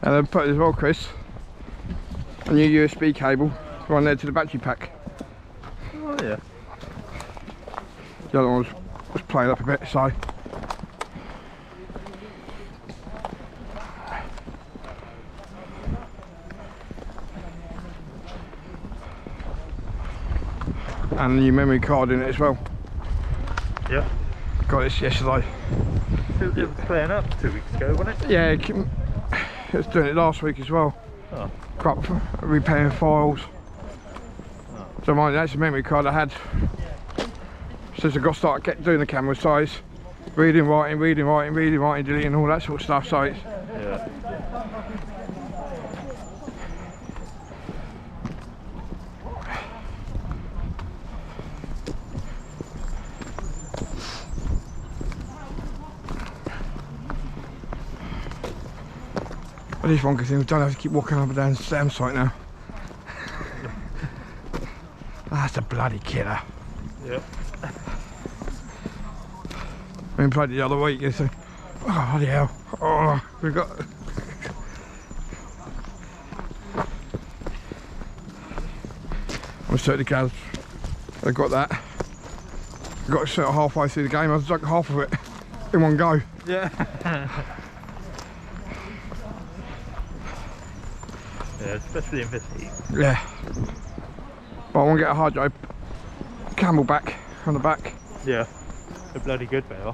And then put as well, Chris, a new USB cable right there to the battery pack. Oh yeah. The other one was playing up a bit, so. And a new memory card in it as well. Yeah. Got this yesterday. It was playing up 2 weeks ago, wasn't it? Yeah, it was doing it last week as well. Oh. Crap, repairing files. Oh. So that's a memory card I had since I got started doing the camera size. Reading, writing, deleting, all that sort of stuff. So it's, Yeah. at least one good thing, we don't have to keep walking up and down the STEM site now. That's a bloody killer. Yeah. We played the other week, you see. Oh, bloody hell. Oh, we've got. I'm certainly glad I got that. I got sort of halfway through the game, I was like half of it in one go. Yeah. Yeah, especially in this heat. Yeah. But I want to get a hard drive camel back on the back. Yeah. They're bloody good, they are.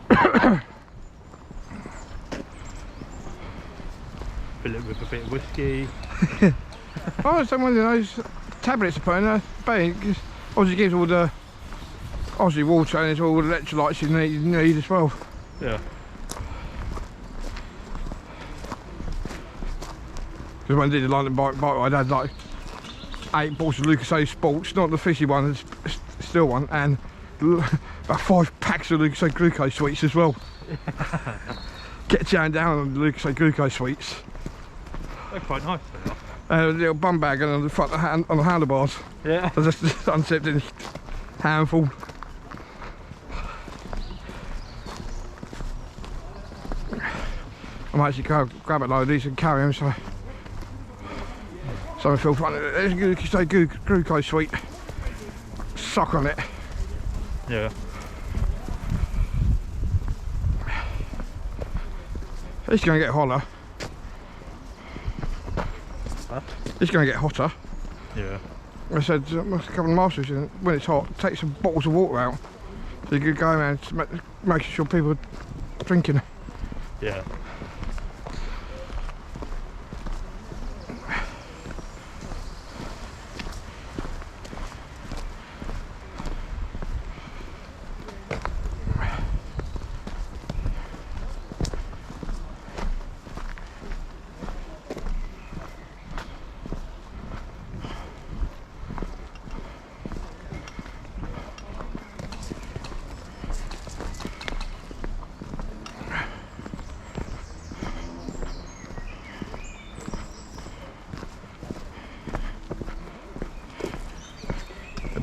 Fill it with a bit of whiskey. Oh, some one of those tablets to put in there. Obviously gives all the water and it's all the electrolytes you need as well. Yeah. Because when I did the London bike ride, I had like 8 bottles of Lucozade Sports, not the fishy one, the still one, and about 5 packs of Lucozade Glucose Sweets as well. Get chowing down on the Lucozade Glucose Sweets. They're quite nice, they are. A little bum bag on the front on the handlebars. Yeah. I just unzipped in a handful. I might actually go grab a load of these and carry them, so I feel fun. There's a glucose sweet. Suck on it. Yeah. It's going to get hotter. Huh? It's going to get hotter. Yeah. I said a couple of masters, when it's hot, take some bottles of water out. So you could go around making sure people are drinking. Yeah.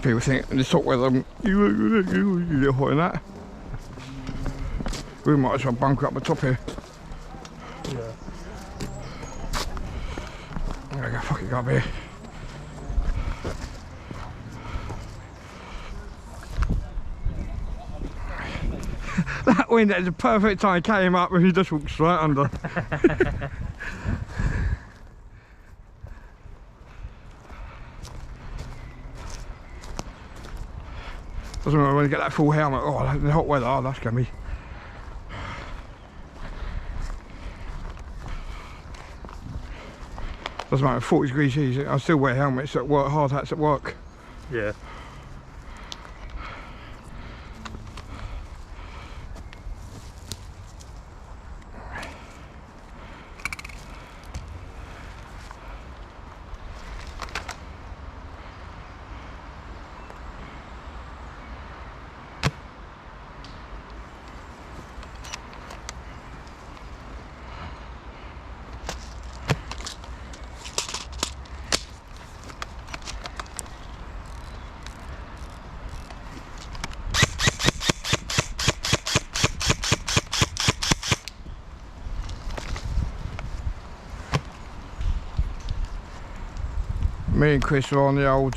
People think in this hot weather, you get hot in that. We might as well bunker up the top here. Yeah. I'm gonna go fucking go up here. That wind is a perfect time came up if you just walked straight under. Doesn't matter when you get that full helmet. Oh, in the hot weather, oh, that's gonna be. Doesn't matter, 40 degrees here, I still wear helmets at work, hard hats at work. Yeah. Me and Chris are on the old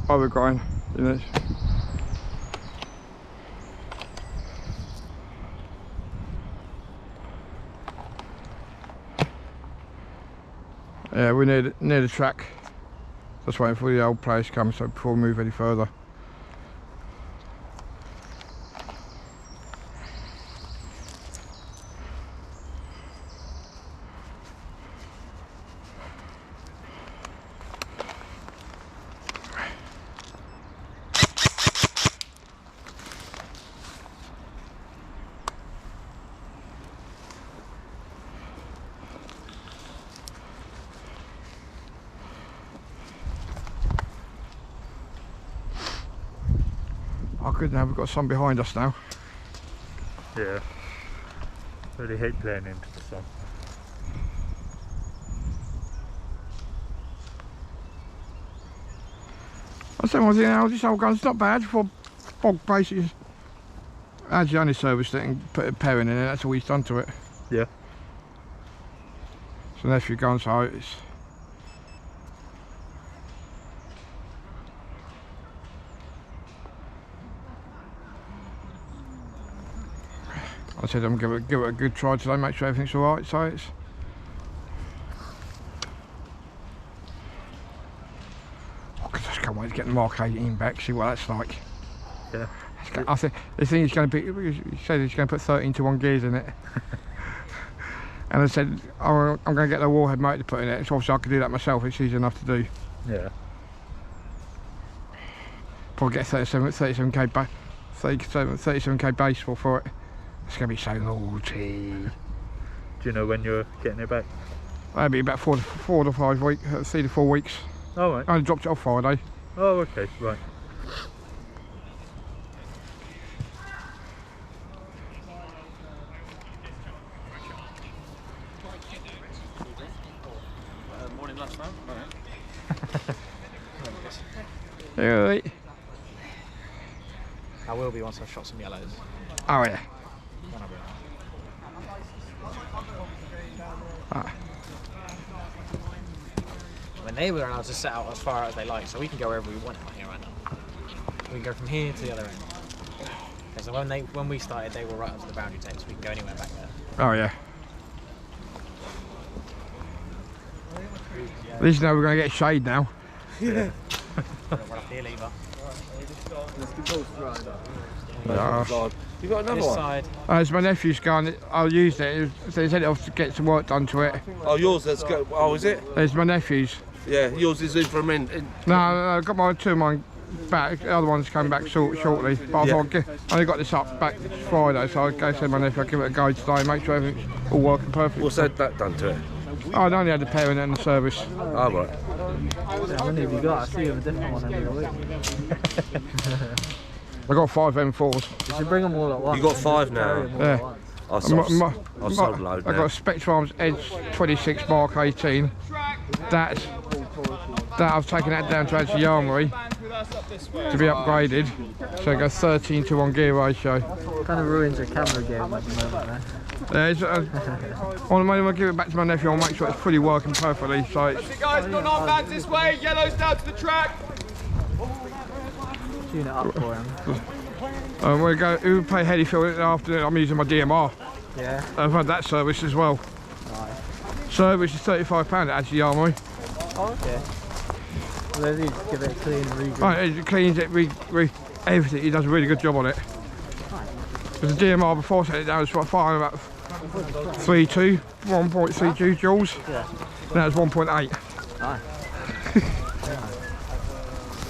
overgrown units. Yeah, we're near the track. Just waiting for the old players to come so before we move any further. Oh good, now we've got some behind us now. Yeah. Really hate playing into the sun. I said, well, this old gun's not bad for bog bases. Actually, only serviced it and put a pairing in it, that's all he's done to it. Yeah. So that's your gun, so it's... I said I'm going to give it a good try today, make sure everything's alright, so it's... I just can't wait to get the Mark 18 back, see what that's like. Yeah. I said, this thing is going to be, he said he's going to put 13 to 1 gears in it. And I said, oh, I'm going to get the warhead motor to put in it, so obviously I can do that myself, it's easy enough to do. Yeah. Probably get 37k back, 37k base for it. It's going to be so naughty. Do you know when you're getting it back? That'll be about 4 to 5 weeks, 3 to 4 weeks. Oh right. I only dropped it off Friday. Oh okay, right. Morning lunch now? Yeah. I will be once I've shot some yellows. Oh yeah. Then I'll be Ah. I mean, they were allowed to set out as far as they like, so we can go wherever we want out here right now. We can go from here to the other end. Okay, so when we started, they were right up to the boundary tape, so we can go anywhere back there. Oh yeah. At least now we're going to get shade now. Yeah. Run up here, lever. You got another This one? side. It's my nephew's gun. I used it. They said it off to get some work done to it. Oh, yours, let's go. Oh, is it? It's my nephew's. Yeah, yours is in for a minute. No, I got my 2 of mine back. The other one's coming back shortly. But I thought I only got this up back Friday, so I go to my nephew, I'll give it a go today, make sure everything's all working perfectly. What's that done to it? Oh, I only had the pairing in the service. Oh, right. How many have you got? I see you have a different one every week. I got 5 M4s. You should bring them all at once. You got 5 now? Yeah. I sold a load I now. got a Spectre Arms Edge 26 Mark 18. That I've taken that down to Anti Armory to be upgraded. So I go 13 to 1 gear ratio. Kind of ruins your camera game at the moment, man. Yeah, when I give it back to my nephew, I'll make sure it's fully working perfectly. So it's, That's it guys, got 9 bands this way, yellow's down to the track. Tune it up for him. we play heady field in the afternoon. I'm using my DMR. Yeah. I've had that service as well. Nice. Service is £35 at Anti Armory. Oh, okay. Well, they just give it a clean regroup. Right, it cleans it, everything. He does a really good job on it. Because the DMR before I set it down was firing about 1.32 joules. Yeah. Now it's 1.8. Nice.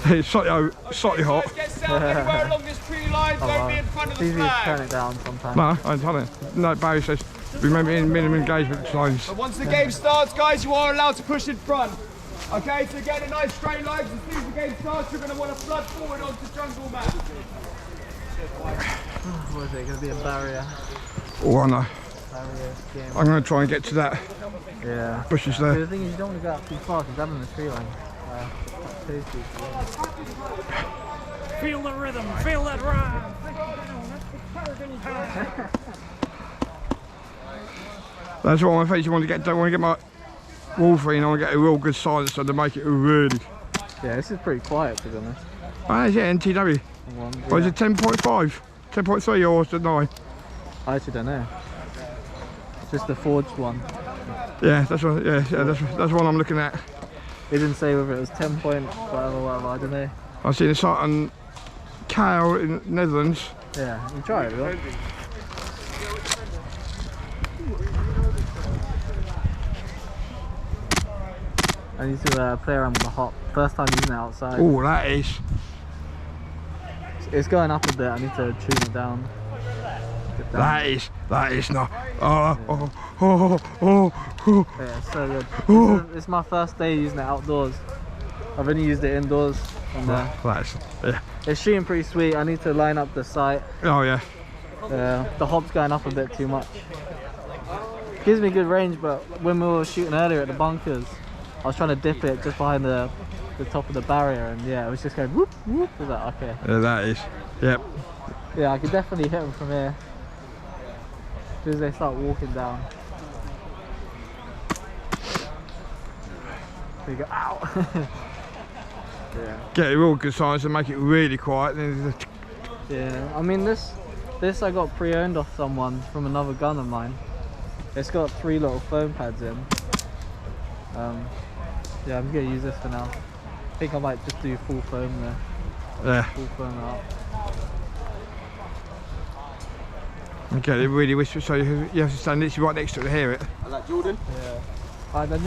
It's slightly hot. Get set up anywhere along this tree line, don't be in front of It's the easy to turn flag. it down sometimes. No, I ain't done it. No, Barry says remember in minimum engagement lines. But once the game starts, guys, you are allowed to push in front. Okay, so get a nice straight line. As soon as the game starts, you're going to want to flood forward onto jungle mat. What is it going to be, a barrier? Oh, I know. Barrier game. I'm going to try and get to that Yeah. bushes The there. thing is, you don't want to go up too far because I'm in the tree line. Too Feel the rhythm, feel that rhyme. That's what my face. You want to get. Don't want to get my Wolverine, I want to get a real good silencer to make it really. Yeah, this is pretty quiet to be honest. Oh, yeah, NTW. Or is it 10.5? 10.3 or is it 9? I actually don't know. It's just the forged one. Yeah, that's what. Yeah, that's what I'm looking at. It didn't say whether it was 10 point whatever, I don't know. I've seen a site on Kale in the Netherlands. Yeah, you try it, right? I need to play around with the hop. First time using it outside. Oh, that is. It's going up a bit, I need to tune it down. That is not. Oh. Yeah, it's so good. It's my first day using it outdoors. I've only used it indoors. And, Yeah. it's shooting pretty sweet. I need to line up the sight. Oh yeah. The hop's going up a bit too much. Gives me good range, but when we were shooting earlier at the bunkers, I was trying to dip it just behind the top of the barrier, and yeah, it was just going whoop whoop. I was like, okay. Yeah, that is. Yep. Yeah, I could definitely hit them from here. As soon as they start walking down. There you go. Ow! Yeah. Get a real good size and make it really quiet. Yeah, I mean this I got pre-owned off someone from another gun of mine. It's got 3 little foam pads in. Yeah, I'm gonna use this for now. I think I might just do full foam there. Yeah. Full foam out. Okay, it really whisper, so you have to stand literally right next to it to hear it. I like Jordan. Yeah.